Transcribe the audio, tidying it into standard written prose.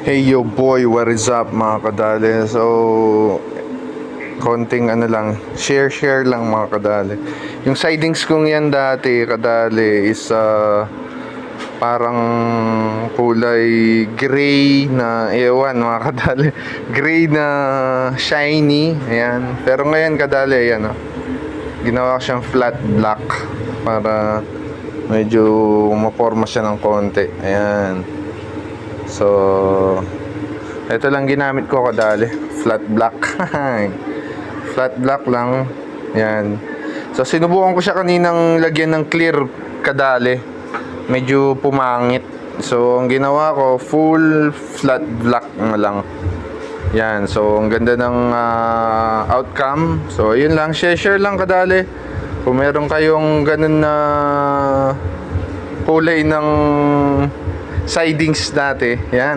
Hey yo boy, what is up mga kadali? So, konting ano lang, share lang mga kadali. Yung sidings kong yan dati, kadali, is parang kulay gray na, ewan mga kadali, gray na shiny, ayan. Pero ngayon kadali, ayan ginawa ko siyang flat black para medyo maporma siya ng konti, ayan. So, ito lang ginamit ko kadali, flat black. Flat black lang. Yan. So, sinubukan ko siya kaninang lagyan ng clear kadali. Medyo pumangit. So, ang ginawa ko, full flat black na lang. Yan. So, ang ganda ng outcome. So, yun lang. Share lang kadali. Kung meron kayong ganun na kulay ng sidings dati, yan.